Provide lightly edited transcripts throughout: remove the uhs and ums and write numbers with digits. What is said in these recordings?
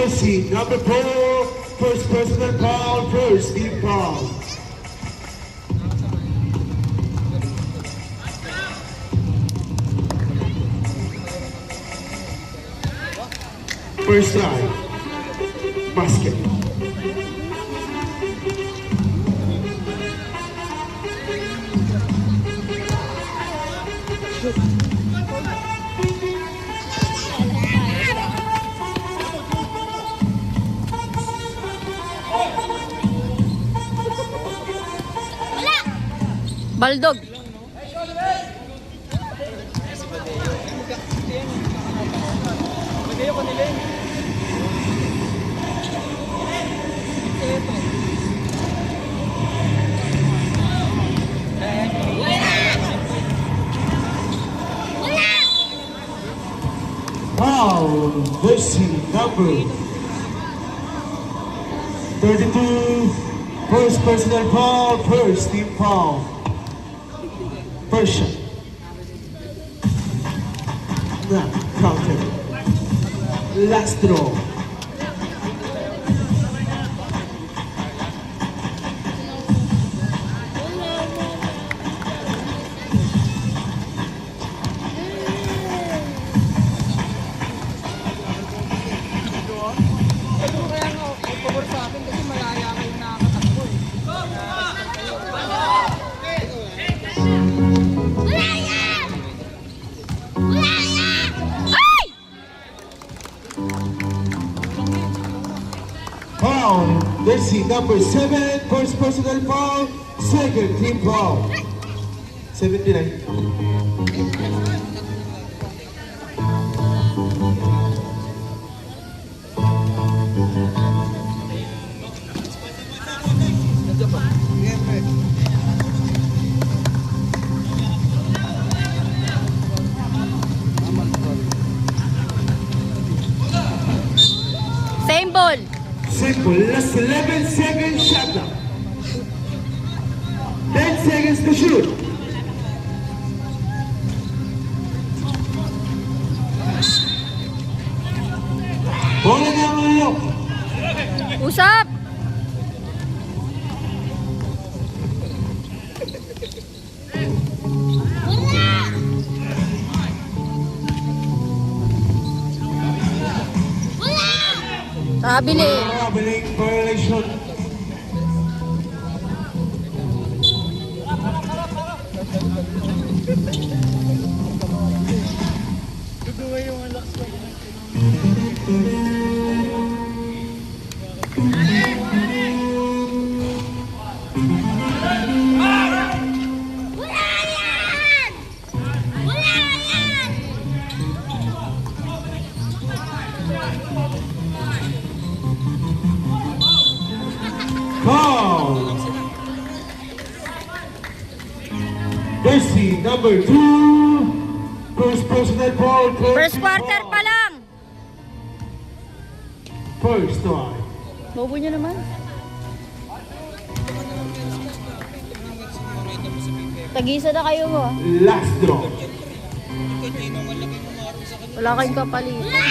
Jersey number 4, first personal foul, first team foul. First line, basket. Baldog. Foul, Jersey number 32, first personal foul, first team foul. First shot. Not counted. Last throw. Foul, Jersey number 7, first personal foul, second team foul. 79. Same ball. Simple, last 11 seconds shot clock. 10 seconds to shoot. Bola na ulo. Usap. Sabili. Traveling violation. Foul. Jersey number 2, first personal foul, First quarter pa lang. First one. Bobo nyo naman. Tagisa na kayo mo. Last draw. Wala kayong kapalitan.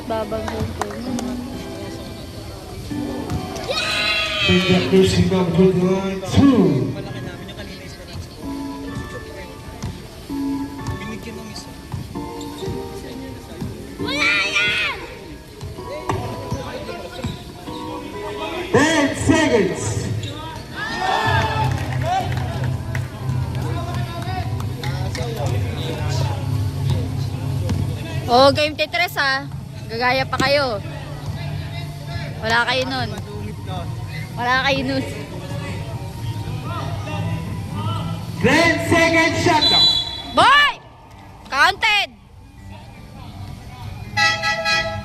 Babanggat. Jersey number 2. Seconds. Oh, game Tetris ha. Gagaya pa kayo. Wala kayo nun. Wala kayo nun. 10 seconds shot clock. Boy! Counted!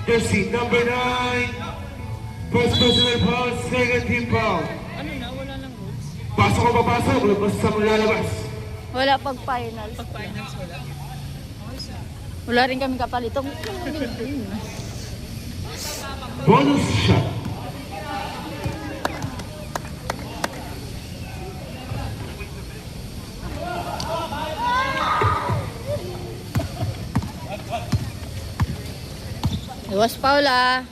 Jersey number 9, first personal foul, second team foul. Ano na? Wala lang rules? Pasok o papasok, basta mo lalabas. Wala pag finals. Pag finals wala. Wala rin kami kapalitong. Bonus shot. Iwas foul ah.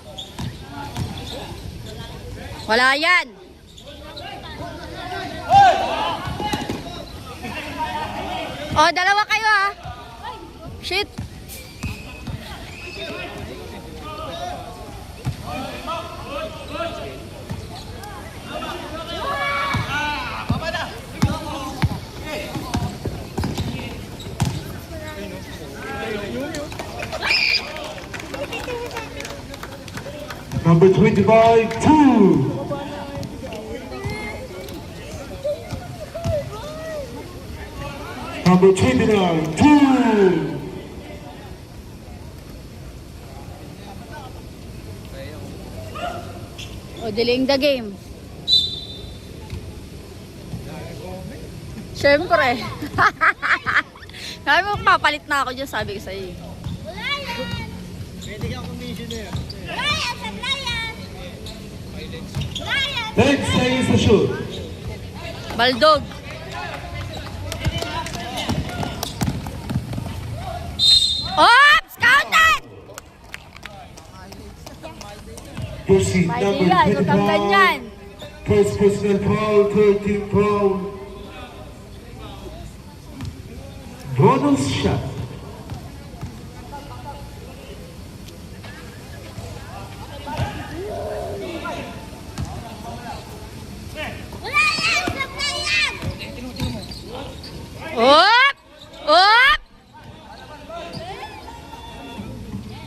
Wala yan. Oh, dalawa kayo ah. Shit. Number 25, 2. Number 29, 2. O, delaying the game. Siyempre. Sabi mo, papalit na ako dyan, sabi ko sa'yo. Pwede kang commissioner. 10 seconds to shoot. Baldog. Oops! Counted! Proceed, May number ilan, huwag kang 25. ganyan. First personal foul, third team foul. Bonus shot. Oop! Oop!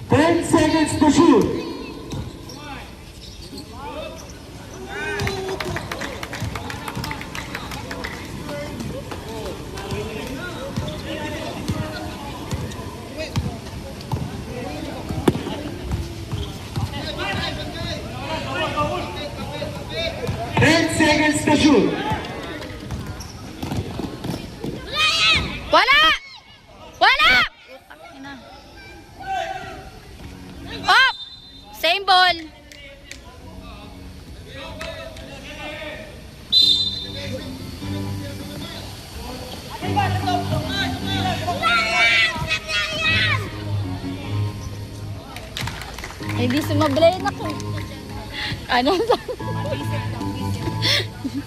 10 seconds to shoot. Seconds to shoot. Wala! Wala! Ina. Up! Same ball. Hindi sumablay na ko. Ano sa?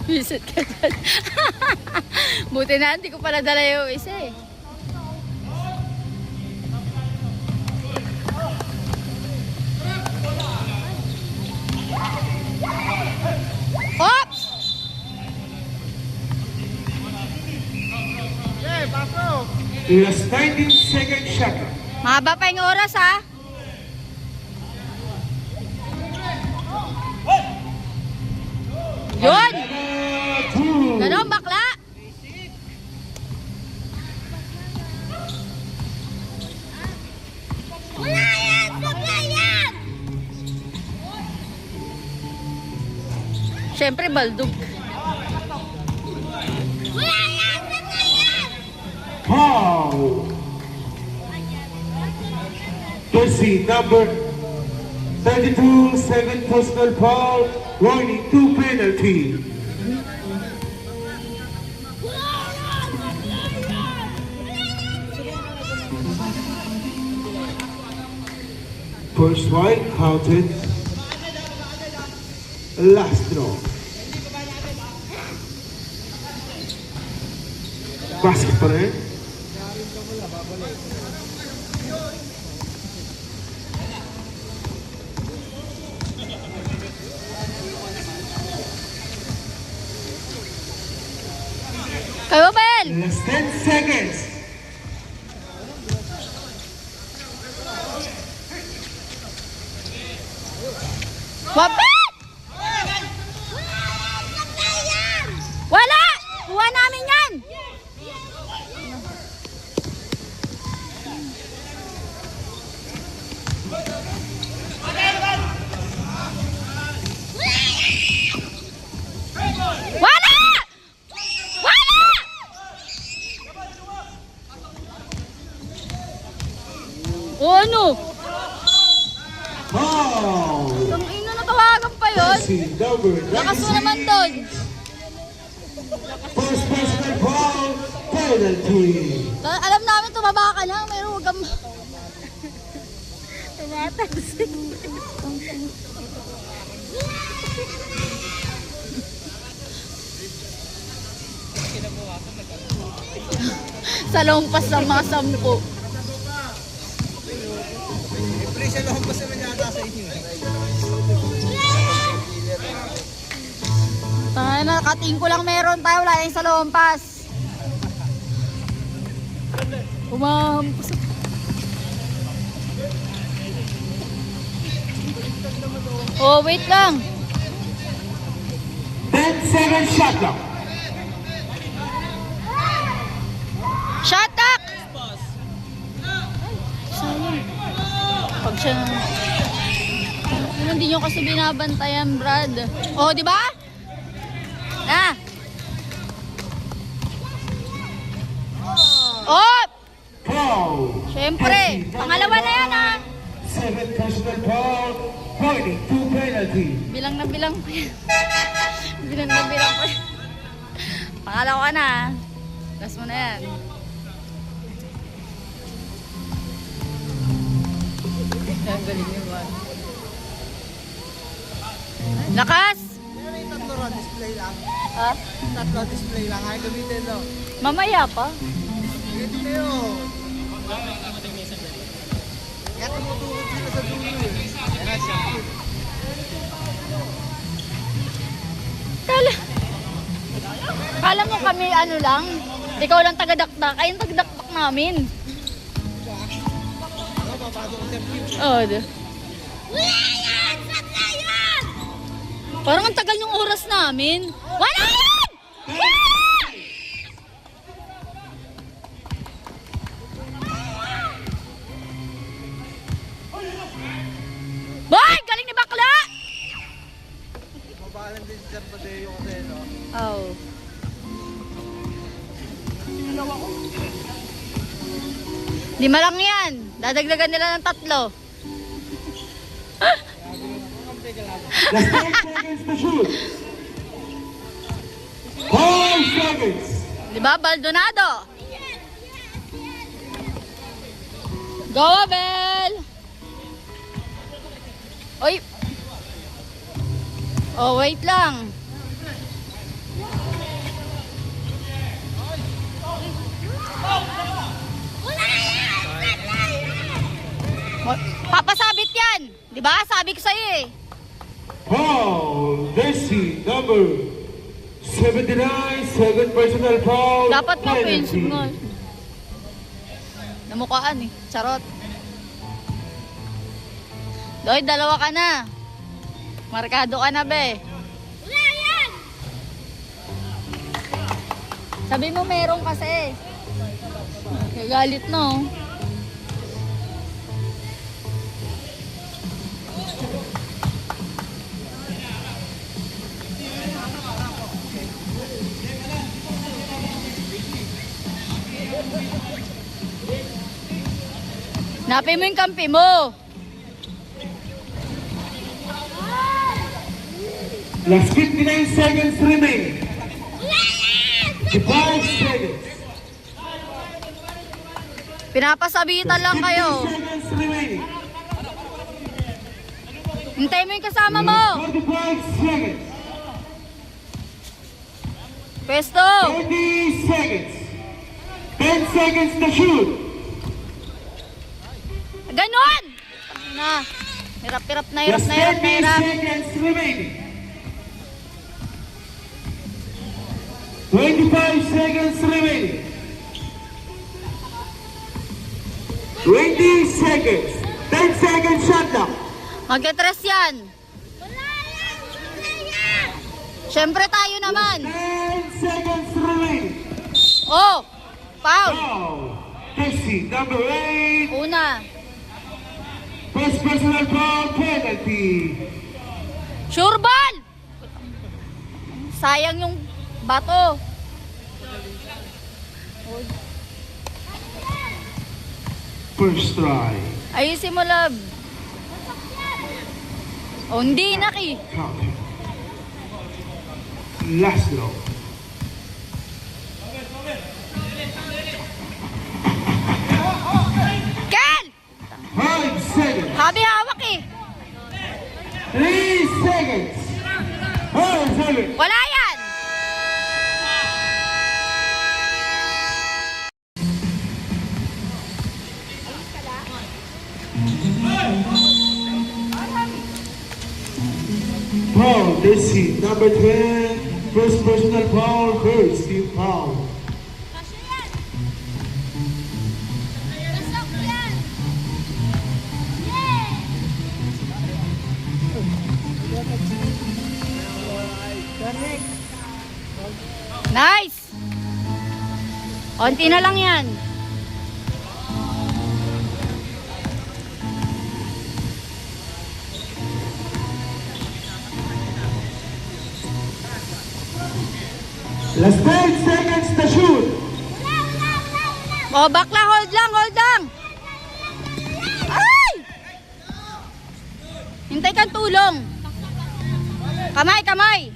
Visit ka dyan. Buti na, hindi ko pala dala yung isa eh. Oops! Last 19-second shot. Mahaba pa yung oras ha. Yun! Ganon, bakla! Wala yan! Bakla yan! Siyempre, baldog. Wala yan! Bakla yan! Foul. Proceed, number 32, second personal foul, warning, 2 penalty. First white counted. Last draw. Basket pa rin. Kayo, Bel! Last 10 seconds. Wabit! Wala! Kuha namin yan! Wala! Wala! O ano? Foul. Ang ino natawagan pa yun? Proceed, number Lakas mo 96. naman doon. First personal foul, penalty. Alam namin tumaba ka na, pero huwag kang... Tumatalsik. Sa lompas ng mga 10. Pre, siya lang pa naman yata sa inyo. Nakating ko lang meron tayo. Wala na yung sa lompas. Umampas. Oh, wait lang. 10 seconds shot clock. Shot up! Sayang. Pag siya... Hindi nyo kasi binabantayan, Brad. Oh, di ba? Na! Oh! Foul. Siyempre. Pangalawa na yan, ah. 7 personal foul. Pointing to penalty. Bilang na bilang pa yan. Bilang na bilang pa yan. Pangalawa na, ah. Last mo na yan. Ang galing yun, man. Lakas! Pero yung tatlo ron, display lang. Ha? Tatlo display lang. Ay, gamitin no. Mamaya pa. Ganito na yun. Kaya tumutulog sila sa dulo eh. Kaya siya. Kala mo kami ano lang? Ikaw lang taga-dakdak. Ayun taga-dakdak namin. Ako, papasok ko sa pitch. Oh, wala yan! Sakla yan! Parang ang tagal yung oras namin. Wala yan! Yeah! Boy! Galing ni bakla! Mabalan din si Sir Padeo kasi no. Oh. Lima lang yan. Dadagdagan nila ng 3. Last 10 seconds to shoot. 5 seconds. Diba, Baldonado? Go, Abel! Oy! Oh, wait lang. Papasabit yan! Diba? Sabi ko sa'yo eh. Foul. Jersey number 79. Second personal foul. Dapat nga penalty. offensive nga. Namukhaan eh. Charot. Doy, 2 ka na. Markado ka na, be. Wala yan! Sabi mo meron kasi. Nagalit no. Napin mo yung kampi mo. Last 59 seconds remaining. 5 seconds. Pinapasabitan lang kayo. 50 seconds remaining. Hintay mo yung kasama mo. 45 seconds. Pwesto. 30 seconds. 10 seconds to shoot. Ganon. Na. Hirap na. Last 30 seconds remaining. 25 seconds remaining. 20 seconds. 10 seconds shot clock. Magka-tres yan. Siyempre tayo naman. 10 seconds remaining. Oh. Foul. Foul. Jersey number 8. Una. First personal foul penalty. Sure ball. Sayang yung bato. First try. Ayusin mo, love. Oh, hindi, Naki. Count. Last throw. Ken! 5 seconds. Sabi hawak eh. 3 seconds. 4 seconds. Wala yan. Paul, this is number 10. First personal foul, first team foul. Nice. Konti na lang yan. Last 10 seconds to shoot. Oh, bakla, hold lang, hold lang. Ay! Hintay kang tulong. Kamay, kamay.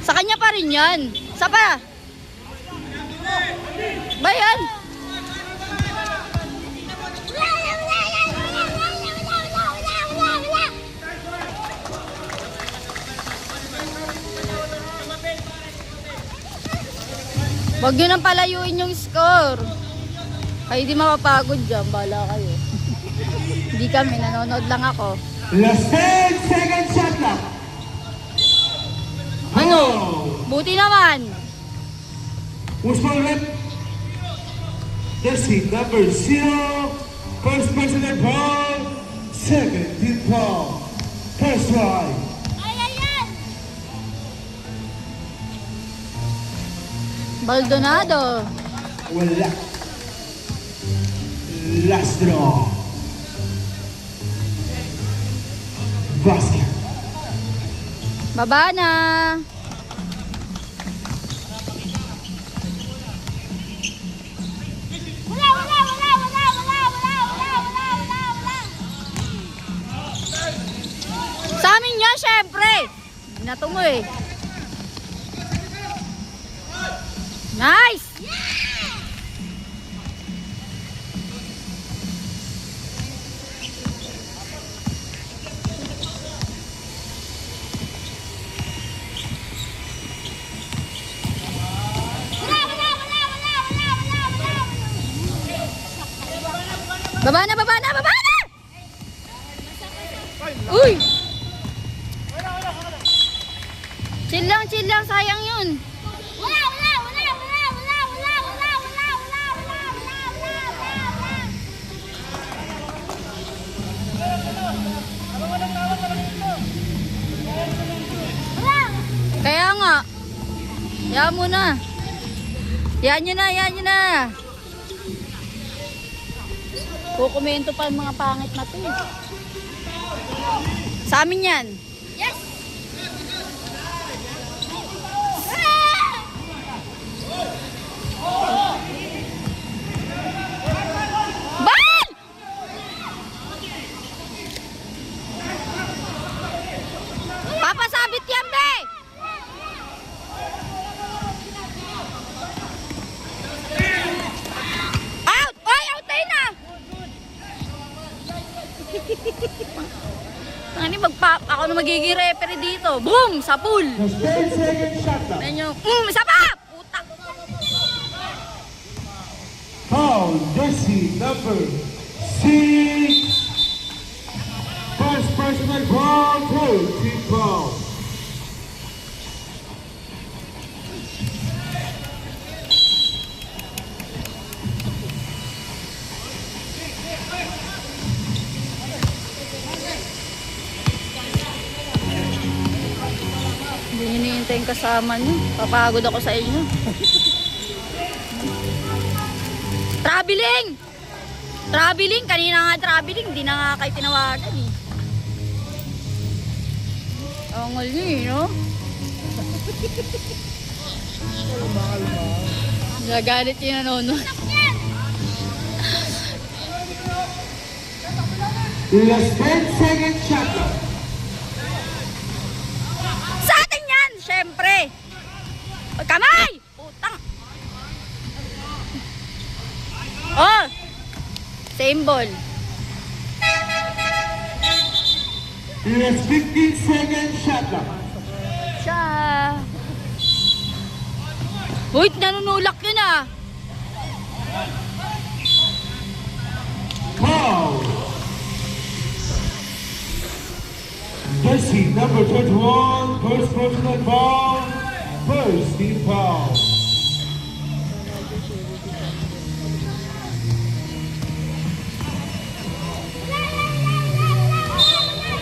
Sa kanya pa rin yan. Sa pa. Ba yan? Huwag nyo nang palayuin yung score. Kayo di mapapagod dyan. Bala kayo. Hindi kami. Nanonood lang ako. Last 10 seconds shot clock. Ano? Buti naman. Who's for rep? This is number 0. First personal foul, second team foul. First try. Baldonado. Wala. Last draw. Basket. Baba na. Sa amin yan, syempre. Binato mo eh. Nice! Baba na, baba na, baba na! Uy! Chill lang, sayang yun. Kaya nga. Yan mo na. Yan nyo na. Kukomento pa ang mga pangit na to. Sa amin yan. Yes! Bal! Papasabit yan, be! Out! Oy, out tayo na! Ako na magiging referee dito. Boom! Sa pool! Last 10 seconds shot clock. Yan yung, isa pa! Puta! Foul, jersey number 6. First personal foul, third team foul. Hindi nyo hinihintay yung kasama nyo. Papagod ako sa inyo. Traveling! Traveling! Kanina nga traveling. Hindi na nga kayo tinawagan eh. Angal nyo eh, no? Nagalit yung nanonood. Last 10 seconds shot clock. Sa atin yan! Siyempre! Kamay! Putang! Same ball. Last 15 seconds shot clock. Siya. Uy, nanunulak yun ah. Foul. Jersey number 21, first personal foul, first team foul.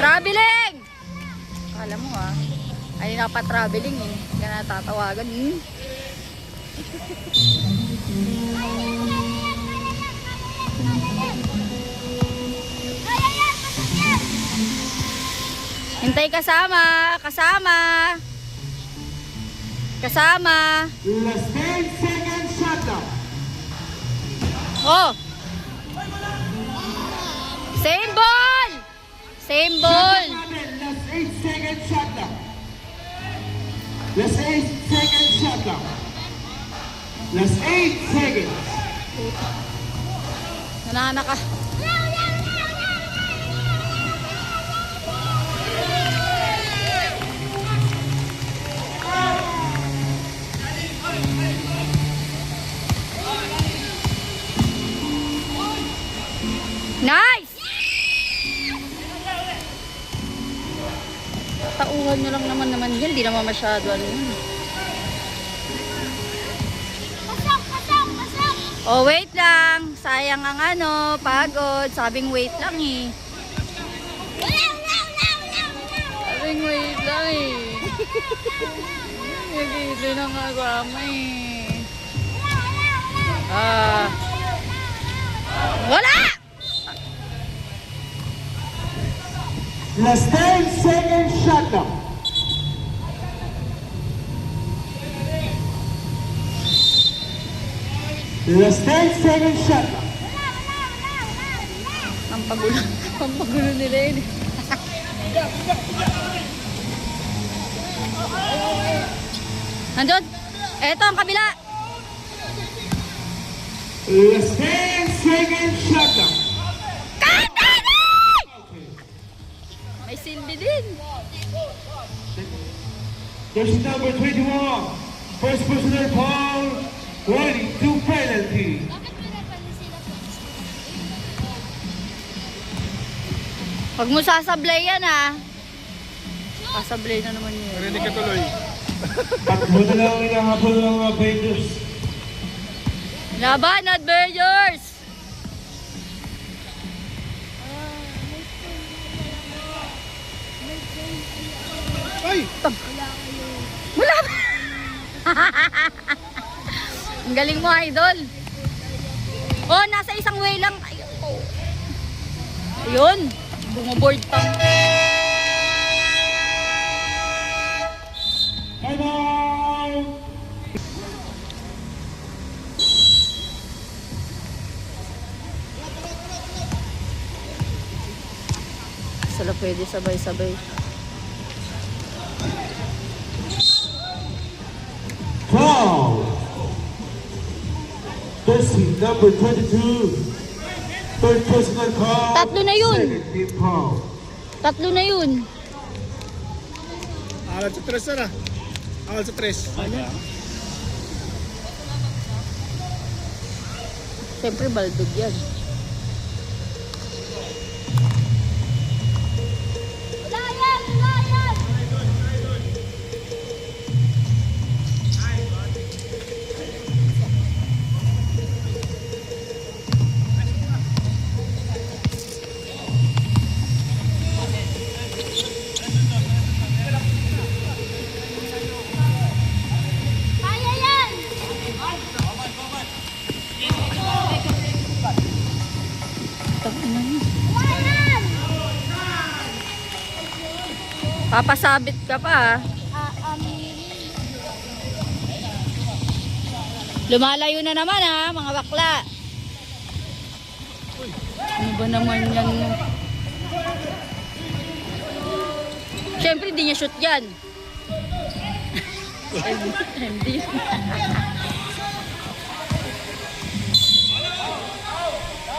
Traveling! Alam mo ah. Ay napa-traveling eh. Hindi ka natatawagan. Hintay kasama! Kasama! Kasama! Last 10 seconds shot clock. Oh! Same ball! Same ball! Last 8 seconds shot clock. Last 8 seconds shot clock. Last 8 seconds. Nanana ka. Nice! Tauhan nyo lang naman yan. Di naman masyado ano yun. Oh, wait lang. Sayang ang ano, pagod. Sabing wait lang eh. Sabing wait lang eh. Nag-iisip na nga grama eh. Wala! Last 10 seconds shot clock. Last 10 seconds shot clock. Ang pagulo nila yun eh. Nandun? Eto ang kabila. Last 10 seconds shot clock. May silbi din. Jersey number 21, first personal foul, running to penalty. Huwag mo sasablay yan ah. Sasablay na naman yun. Narinig ka tuloy. Takbo na lang ang inahabol ng mga Avengers. Laban, Advergers! Ay! Wala ba? Ang galing mo, idol. Oh, nasa isang way lang. Ayun. Ayun. Bumuboard pa. Time out! Sala pwede sabay-sabay. Foul! Jersey number 22, third personal foul. Tatlo na yun. Second team foul. Tatlo na yun. Alat sa tres na. Alat sa tres. Siyempre, baldog yan. Papasabit ka pa ah. Lumalayo na naman ah, mga bakla. Ano ba naman yan? Siyempre, di niya shoot yan. Hindi.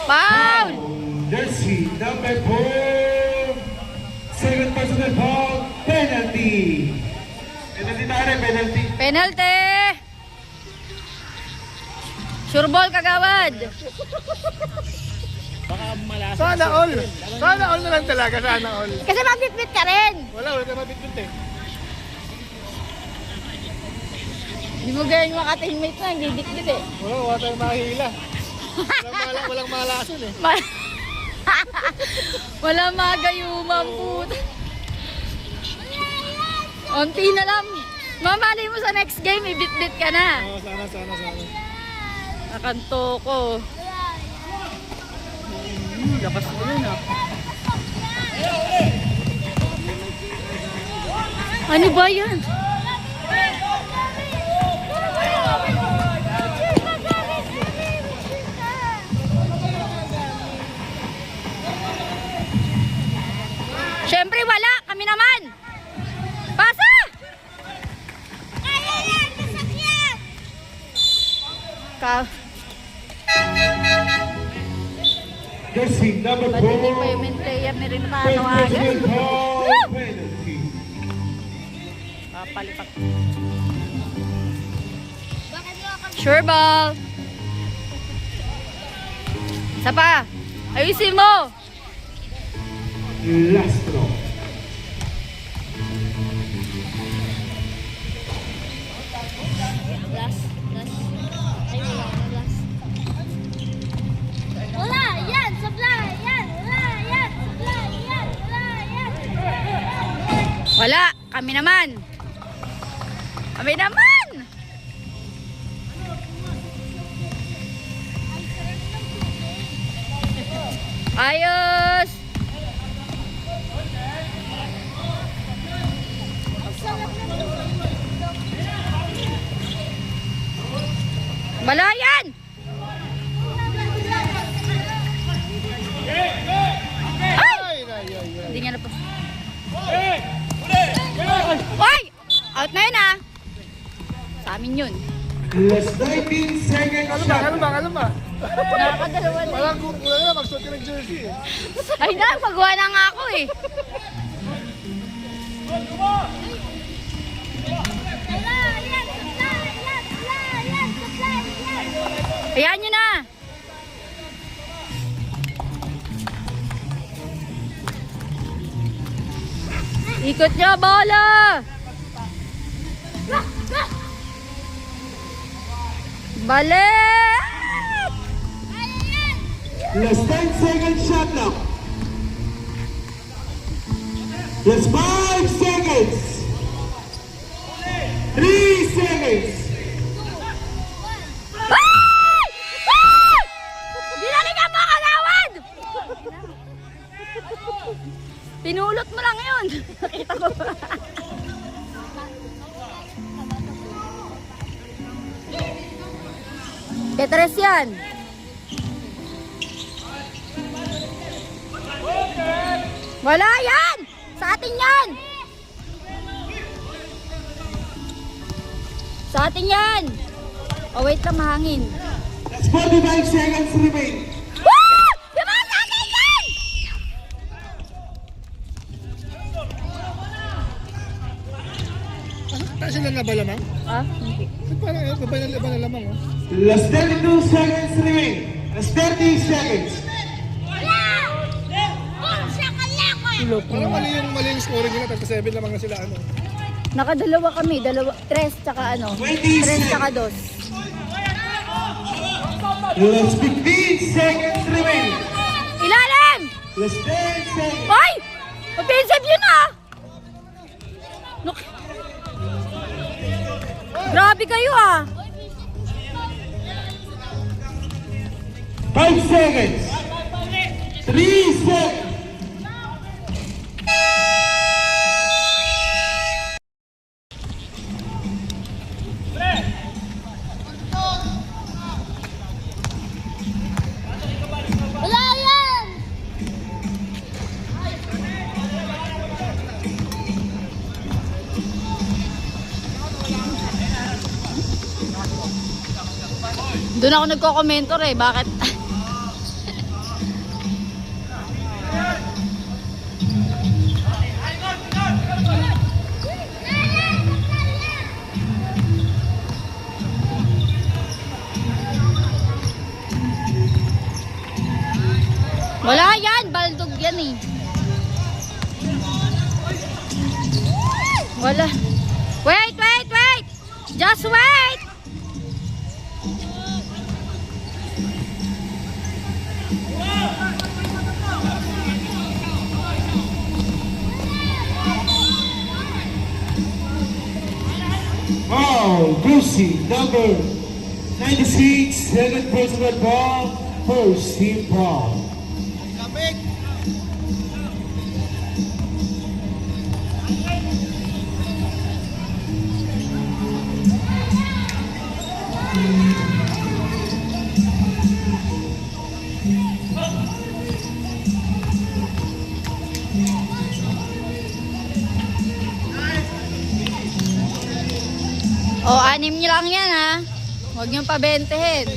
Foul! Number 4, second personal foul, penalty. Penalty tayo rin, penalty. Penalty! Sure ball, kagawad. Sana all. Sana all na lang talaga. Sana all. Kasi mabitbit ka rin. Wala ka mabitbit eh. Hindi mo ganyan mga teammate na, hindi dikit eh. Wala tayong mahila. Walang malason eh. Wala magayumang puto. Unti na lang. Mamalay mo sa next game, ibit-bit ka na. Oo, sana. Nakanto ko. Lakas mo yun ah. Ano ba yan? Siyempre wala, kami naman. Pasa! Ka Jersey number 4, Ba't hindi pa yung main player ni rin first panawagan? personal foul, penalty. Papalipak. Sure ball. Isa pa. Ayusin mo. Last throw. Wala, yan, supply, yan, wala, yan, supply, yan, wala, yan. Wala. Kami naman. Kami naman. Ayos. Wala yan. Ay! Hindi nga na pa. Oy! Out na yun ah. Sa amin yun. Last 19 seconds shot. Ano ba? Nakakadalawa na. Walang wala na magsuot ka ng jersey eh. Ay na, magawa na nga ako eh. Wala, yan, supply, yan, wala, yan, supply, yan. Ayan nyo na. Ikot nyo, bola! Balik! Last 10 seconds shot clock. Last 5 seconds. 3 seconds. Ay! Ay! Dinalikan mo, kagawad! Pinulot mo lang yun. Nakita ko. Tetris yan. Wala yan! Sa atin yan! Sa atin yan! Oh, wait lang, mahangin. Last 45 seconds remain. Woo! Diba sa atin yan? Tayo sila na ba lamang? Ah, hindi. Parang ba na lamang oh. Last 32 seconds remain. Last 30 seconds. Wala! Boom, shakalaka! Parang mali yung scoring nila. Tapos 7 lamang na sila ano. Nakadalawa kami, tres tsaka ano, 26. tres tsaka dos. Last 15 seconds remain. Ilalim! Last 10 seconds. Ay! Offensive yun ah! Look. Grabe kayo ah! 5 seconds. 3 seconds. Wala yan! Doon ako nagko-commentor eh, bakit? Wala yan, baldog yan eh. Wala. Wait, wait, wait! Just wait! Oh, Brucey, number 96, second personal ball, first team ball. Kapit. O, 6 nyo lang yan ha. Huwag nyo pabentehin.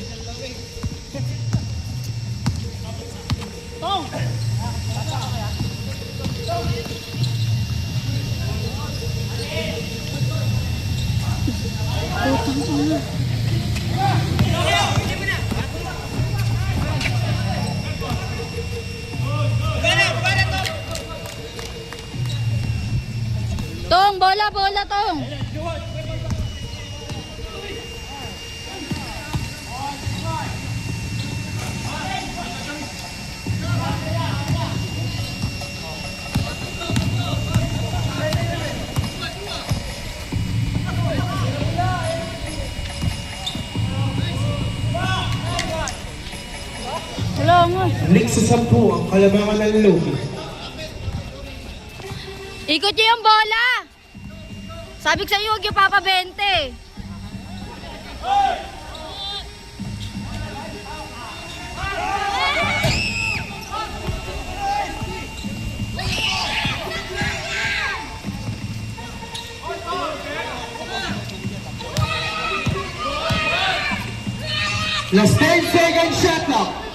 Tong, bola, bola, Tong. Wala nga. Lig sa 10 ang kalabangan ng Loki. Ikot nyo yung bola. Sabi ko sa iyo, huwag yung papabente. Last 10 seconds shot clock.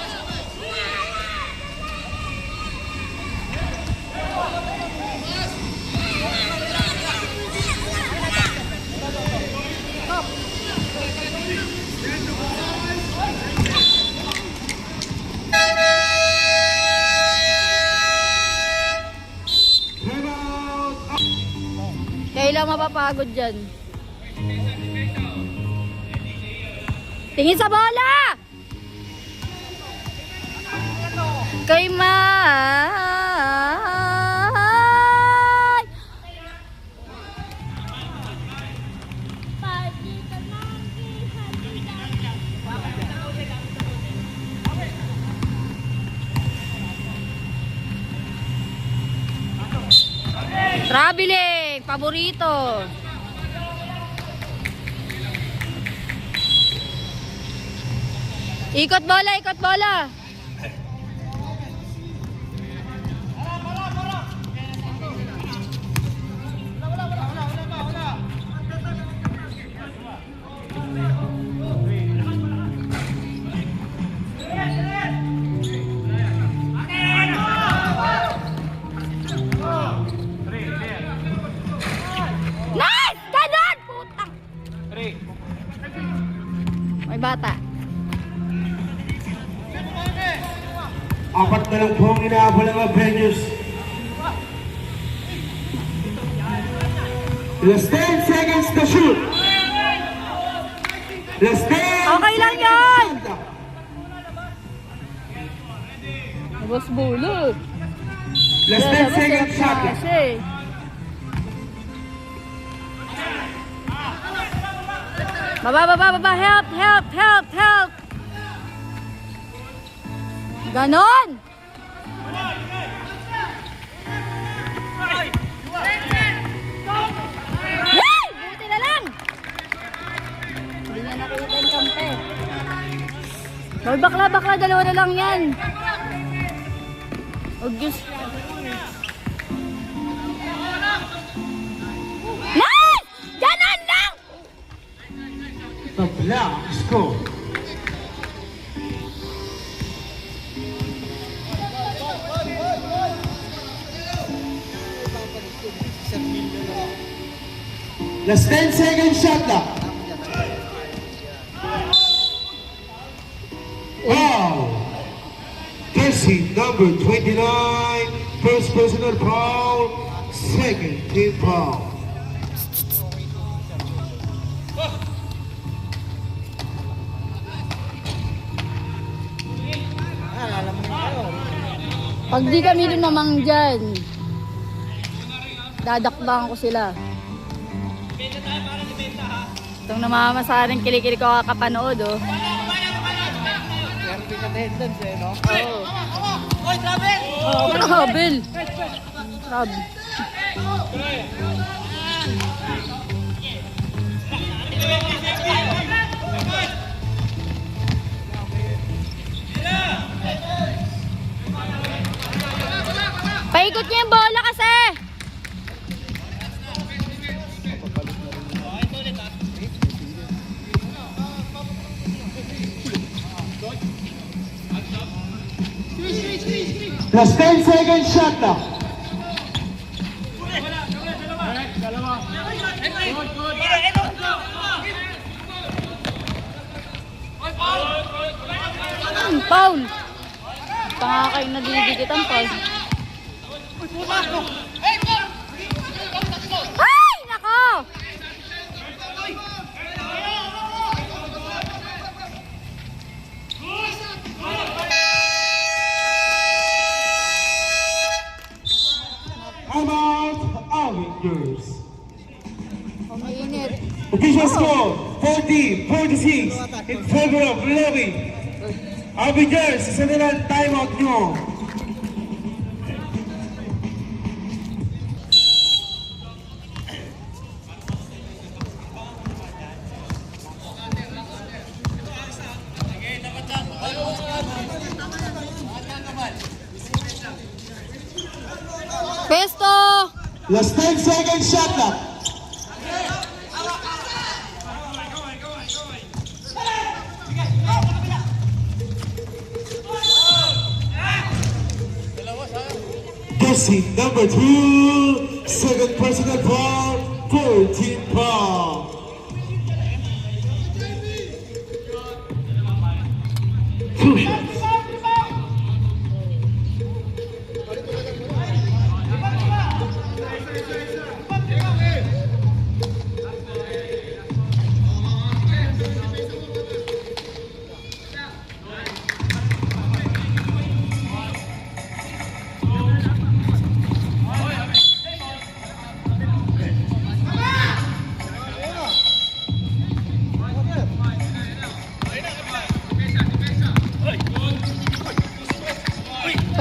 Kailan mapapagod dyan? Tingin sa bola! Kay May! Traveling! Paborito! Ikot bola, ikot bola! Nice! Ganon! Putang! May bata. Apat na lang po ang inaabol ng Avengers. Last 10 seconds to shoot. Last 10 Okay lang yan! Labas bola. Last 10 seconds shot clock. Kasi. Baba, baba, baba. Help, help, help, help. Ganon! Yay! Buti na lang! Hindi niya nakita yung kampe. Boy, bakla, bakla. Dalawa na lang yan. Oh, Diyos. Nice! Ganon lang! Tabla ang score. Last 10 seconds shot clock. Wow! Jersey number 29, first personal foul, second team foul. Alam mo kayo. Pag di kami lumamang dyan, dadakbang ko sila. Itong namamasaring kilikili ko kakapanood, oh. Perfect attendance eh, no? Oo. Oh, travel. Travel. Paikot niyo yung bola kasi. Last 10 seconds shot clock. Foul. Tanga kayo nadidikitan, foul. Ay, nako! I'm out, Avengers. Umiinit. Official score 40-46 in favor of Levy. Avengers, isa na lang timeout nyo. Pesto! Last 10 seconds shot clock. Jersey number 2, second personal foul, 14 foul. Two shots.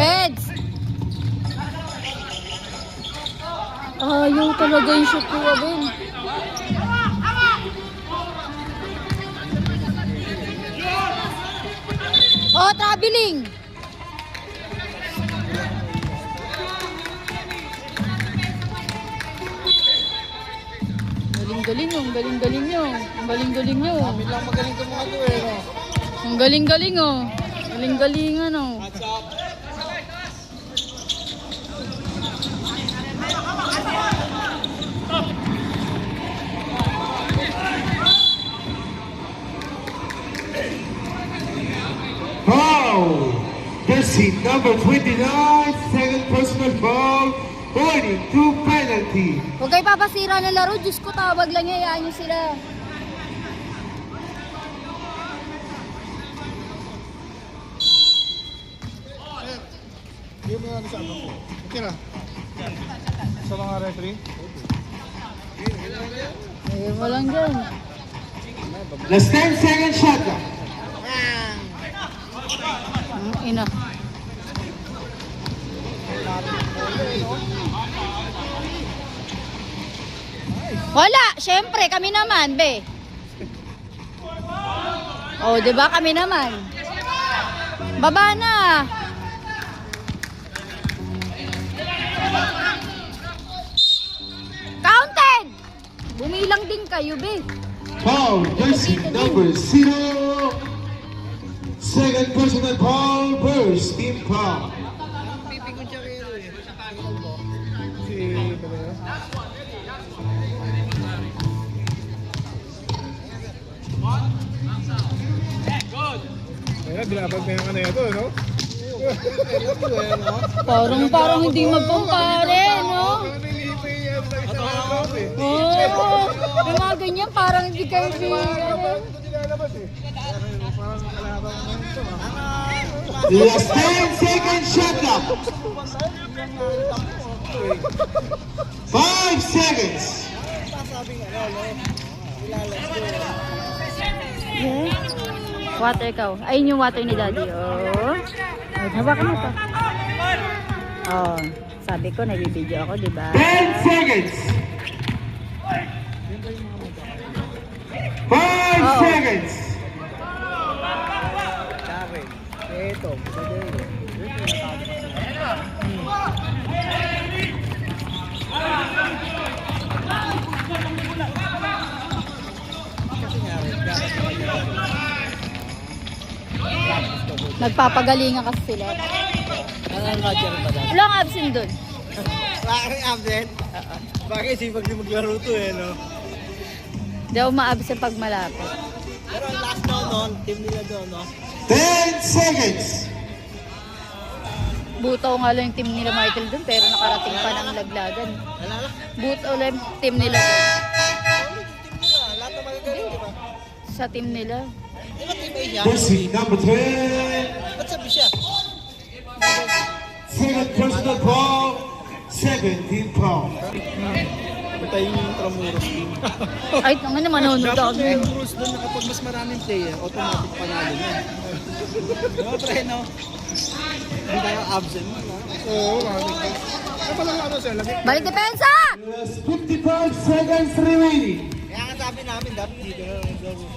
Peds! Ayaw talaga yung shoot ko, Abel. Oh, traveling! Galing-galing nyo, ang galing-galing nyo. Ang galing-galing nyo. Kami lang magaling itong mga to eh, no? Ang galing-galing oh. Galing-galing ano. Foul! Jersey number 29, second personal foul, pointing to penalty. Huwag kayo papasira ng laro. Diyos ko, tawag lang niya. Hayaan nyo sila. Hindi mo ano sa ano. Okay na. Sa mga referee. Ayun mo lang dyan. Last 10 seconds shot clock. Ang ina. Wala, syempre kami naman, be. Oh, 'di ba kami naman? Baba na. Counted. Bumilang din kayo, be. Foul, Jersey number 0, second personal foul, first team foul. Pipikon siya kayo eh. Si... Ayun, binabag na yung ano ito, no? Parang hindi magkumpare, no? Oo. Yung mga ganyan, parang hindi kayo Last 10 seconds shot clock. 5 seconds. Yeah. Water ikaw. Ayun yung water ni Daddy. Oh. Hawakan mo pa. Oh. Sabi ko, nabibideo ako, di ba? 10 seconds. 5 seconds. Karen. Eto. Nagpapagalingan kasi sila. Ang Roger ba dahil? Walang absent dun. Bakit absent? Bakit sipag di maglaro to eh, no? Hindi ako ma-absent pag malapit. Pero ang last down nun, team nila doon, no? 10 seconds. Butaw nga lang yung team nila Michael dun, pero nakarating pa ng laglagan. Alala? Butaw lang yung team nila dun. Team nila, lahat na magagaling, di ba? Sa team nila. Di ba team A niya? Pussy number 12. Ba't sabi siya? Second personal foul. 17 foul. Patayin yung Tramuros team. Ay, nga naman, nanonood ako. Dapat yung rules doon na kapag mas maraming player, automatic panalo na. Diba, pre, no? Hindi tayo absent mo, no? Oo, maraming ka. Ano pala ano sir? Balik depensa! There's 55 seconds remaining. Kaya nga sabi namin, dapat dito na lang gawin.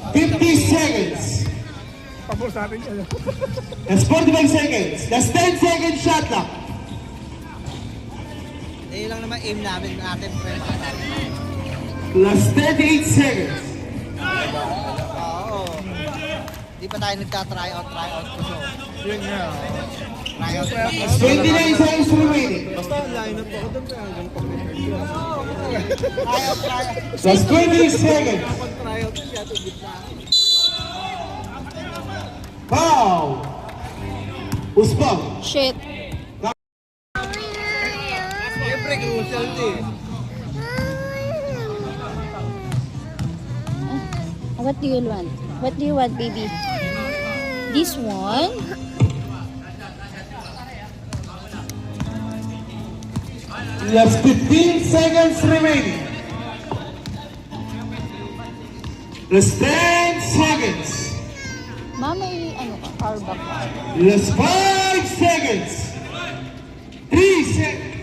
50 seconds. Pabor sa atin siya. That's 45 seconds. That's 10 seconds shot clock. Yun lang naman aim namin natin, pre. Last 38 seconds. Oo. Di pa tayo nagka-try out ko so. Yun nga. Try out. 29 seconds remaining. Basta line up ako doon, pre. Hanggang try out. That's 20 seconds. Kapag try out siya, ito gitna. Foul. Usbang. Shit. Siyempre, crucial din. What do you want? What do you want, baby? This one? Last 15 seconds remaining. Last 10 seconds. Mama, ano ka? Power back ka. Last 5 seconds. 3 seconds.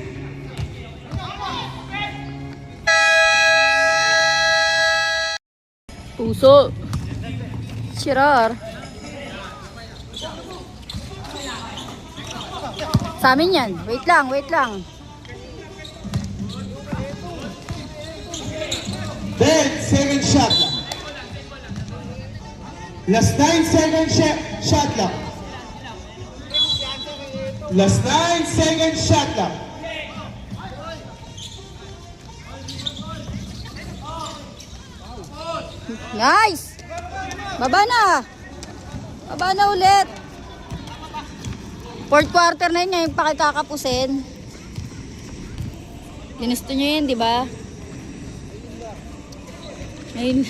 Puso. Shirar. Sa amin yan. Wait lang, wait lang. 10 second shot clock. Last 9 second shot clock. Last 9 second shot clock. Nice! Baba na! Baba na ulit! Fourth quarter na yun ngayon pakikakapusin. Ginusto nyo yun, di ba? Ngayon,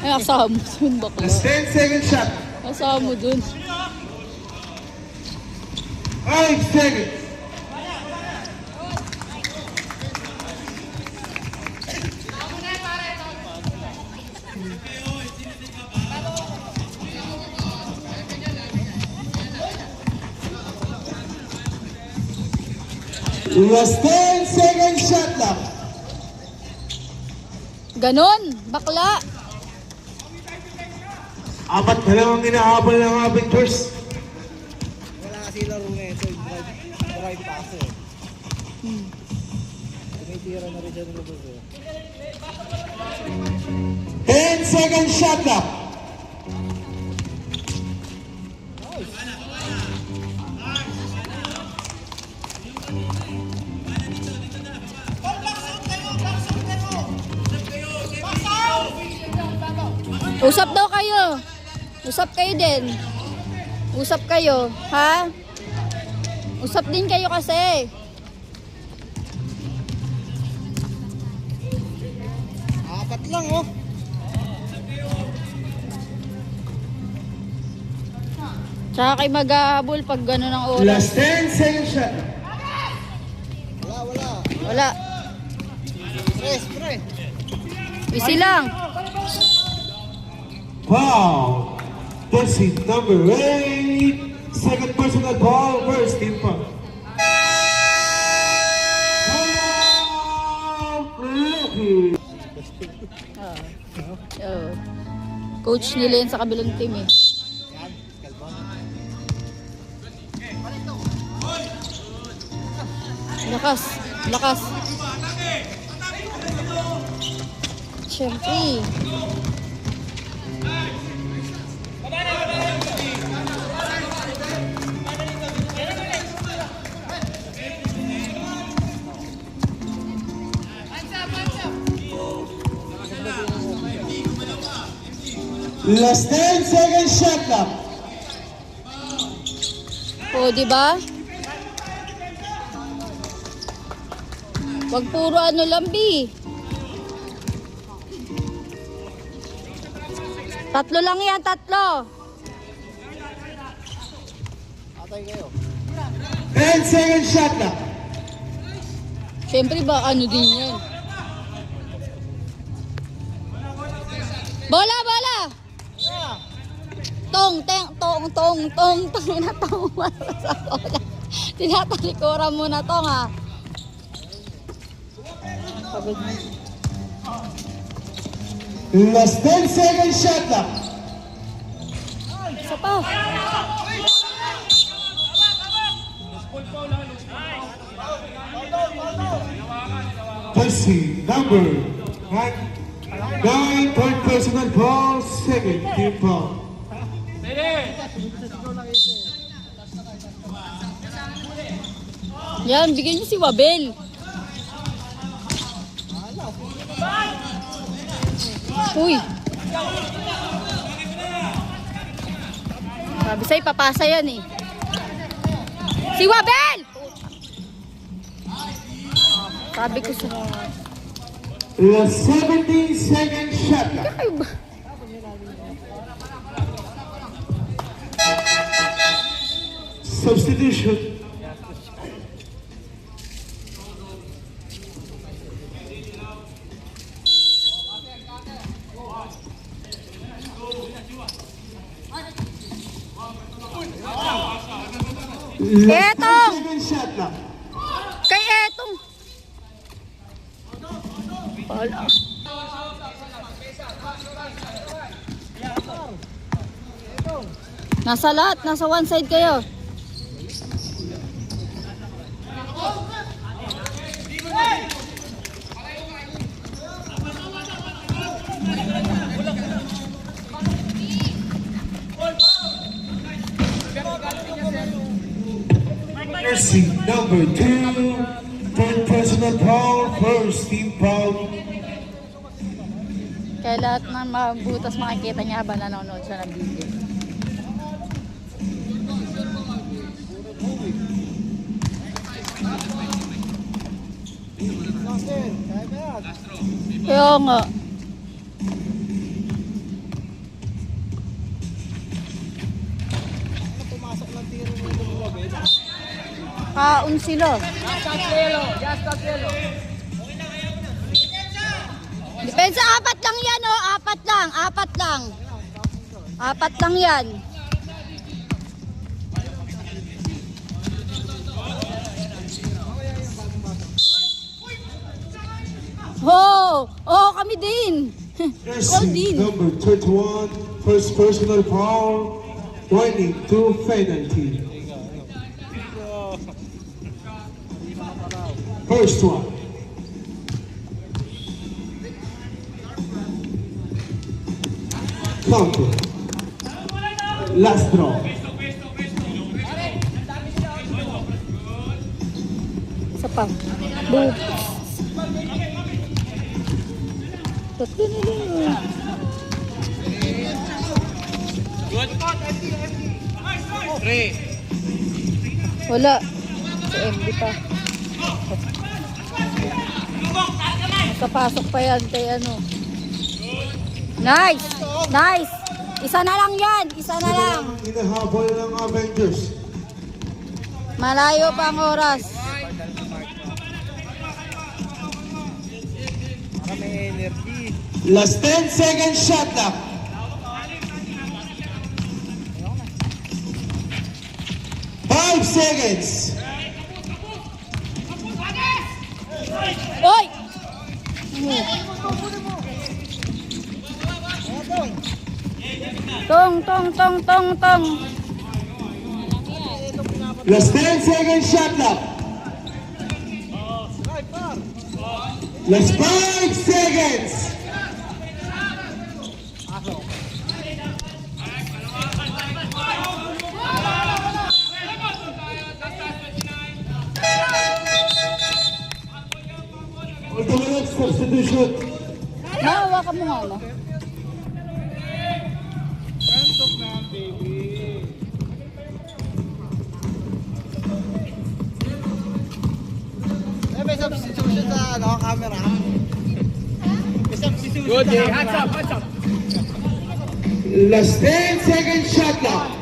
ay asawa mo dun bakla. Last 10 second shot. Asawa mo dun. 5 seconds. Last 10 second shot clock. Ganon, bakla. Apat na lang ang inahabol ng ating first. Wala kasi laro nga ito. Drive pass eh. Tumitira na rin dyan ng lubos eh. 10 second shot clock. Usap daw kayo. Usap kayo din. Usap kayo, ha? Usap din kayo kasi. Apat lang, oh. Tsaka kayo maghahabol pag gano'n ang oras. Last 10 second shot. Wala. Wala. Pre. Easy lang. Foul. Jersey number 8. Second personal ball. First team foul. Lucky. Oh. Coach nila yan sa kabilang team eh. Lakas. Siyempre. Last 10 second shot clock. O, di ba? Wag puro ano lang, B. Tatlo lang yan, tatlo. Atay kayo. 10 second shot clock. Siyempre ba, ano din yan? Bola! Tong, na tong. Sa bola. Tinatalikuran mo na tong, ha? Pagod mo. Last 10 second shot clock. Isa pa. Jersey number 9. Third personal ball. Second team foul. Yan, bigyan niyo si Wabel. Uy. Sabi sa'yo, papasa yan eh. Si Wabel! Sabi ko sa... Last 17 second shot clock. Ay, ba? Substitution. Last Etong! 10 second shot clock. Kay Etong! Wala. Nasa lahat, nasa one side kayo. Jersey number 2. Third personal foul. First team foul. Kaya lahat ng mabutas makikita niya habang nanonood siya ng video. Kaya nga. Pumasok lang tiro mo yung Wabel. Kaun sila. Just that yellow. Depensa, apat lang yan oh. Apat lang yan. Oh, kami din. Call Jersey din. number 31. First personal foul. Pointing to penalty. First one. Counter. Last draw. Isa pa. Boop. Tatlo na lang. Wala. Si MD pa. Nakapasok pa yan kay ano. Nice! Nice! Isa na lang yan! Isa na lang! Hinahabol ng Avengers. Malayo pa ang oras. Para may energy. Last 10 seconds shot clock. Five seconds. Oy! Tong, tong, tong, tong, tong. Last 10 seconds shot clock. Last 5 seconds. Ultimate substitution. Nahawa ka mo nga, no? May substitution sa ano, camera. May substitution sa camera. Last 10 seconds shot clock.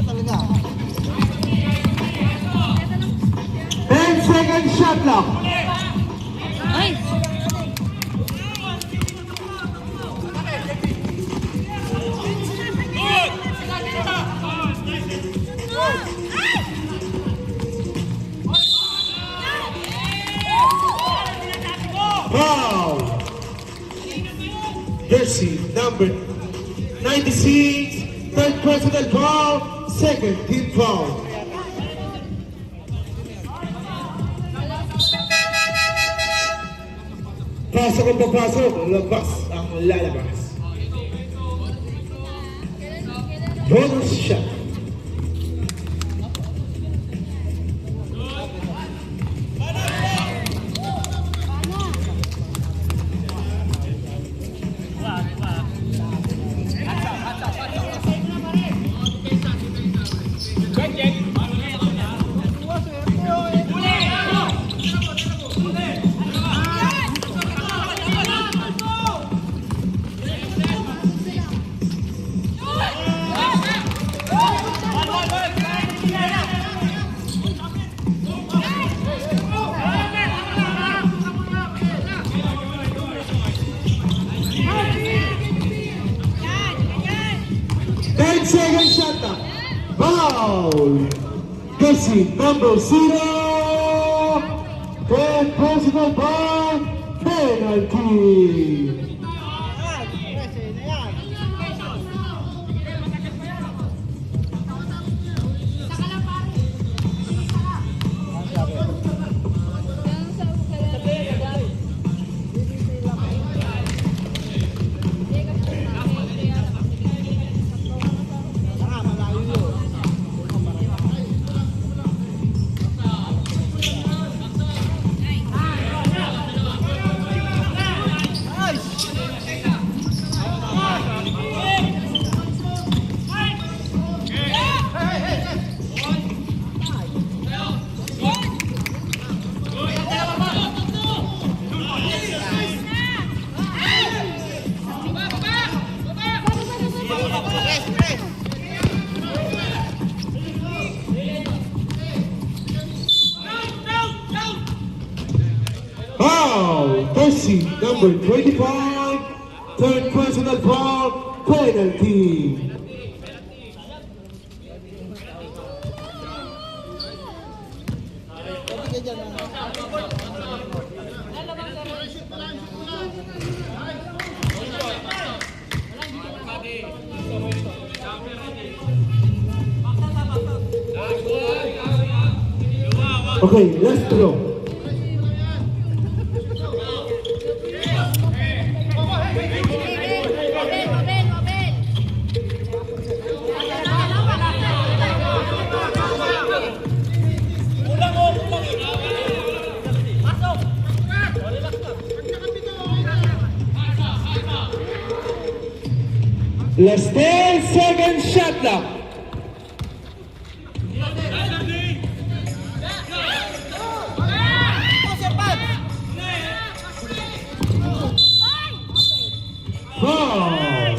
Talaga. 10 seconds shot clock. Ay! Foul. Jersey number 96, third personal foul, second team foul. Pasok ang papasok, labas ang lalabas. Bonus shot. Second shot clock. Foul. Jersey number 0. Third personal foul. Penalty. Foul. Jersey number 25. Third personal foul. Penalty. Okay, let's go. Last 10 seconds shot clock. Foul.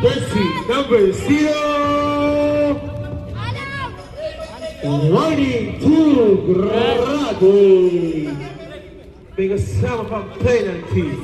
Jersey number 0. Warning to Grado. Make a sum of penalty.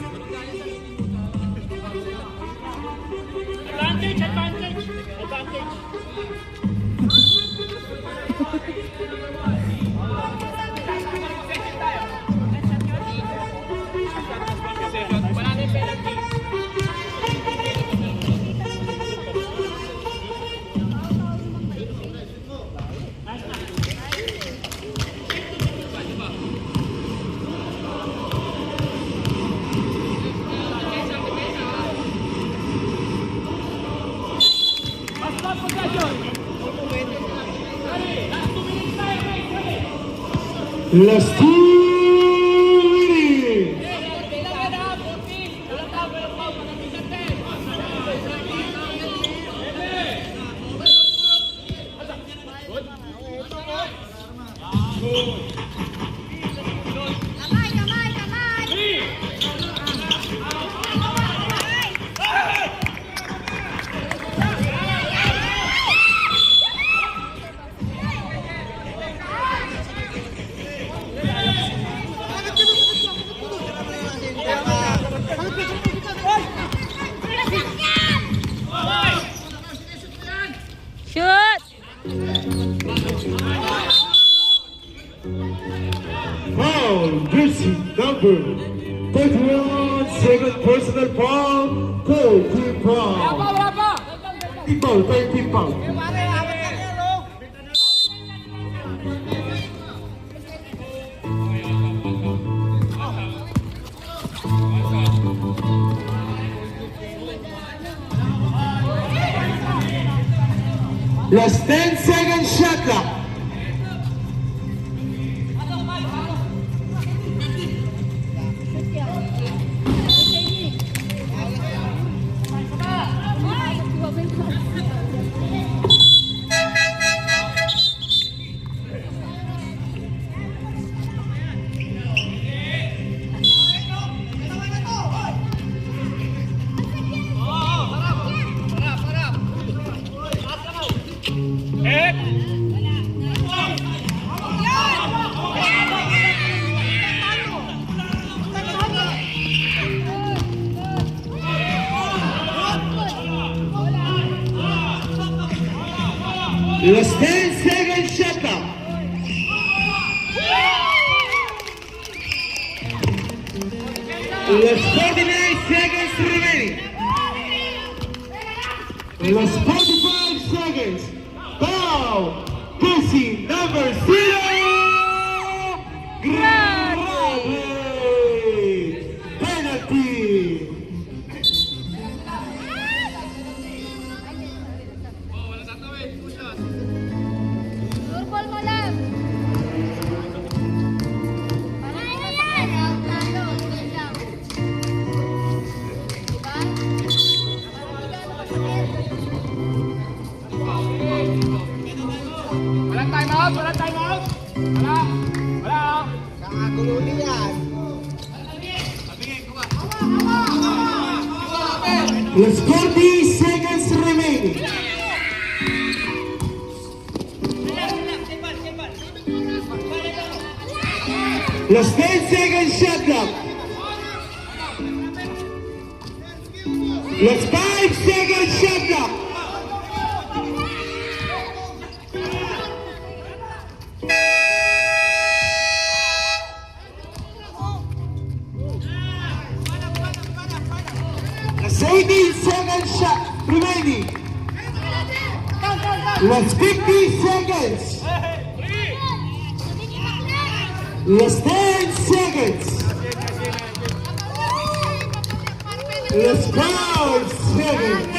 Last 2 minutes. Shoot! Foul, jersey number 31, second personal foul, goal, team foul. Team foul, third team foul. Last 10 seconds shot clock. Last 10 seconds shot clock. Last 49 seconds remaining. Last 45 seconds. Foul. Jersey number 0. Grave. Penalty. Turbol mo lang. Para yan. Talo. Yan lang. Diba? Walang time out! Walang time out! Wala! Wala! Kakagulo niyan! Last 40 seconds remaining. Last 10 seconds shot clock. Last 5 seconds shot clock. Last 18 seconds shot remaining. Last 50 seconds. Last 10 seconds. Last 5 seconds.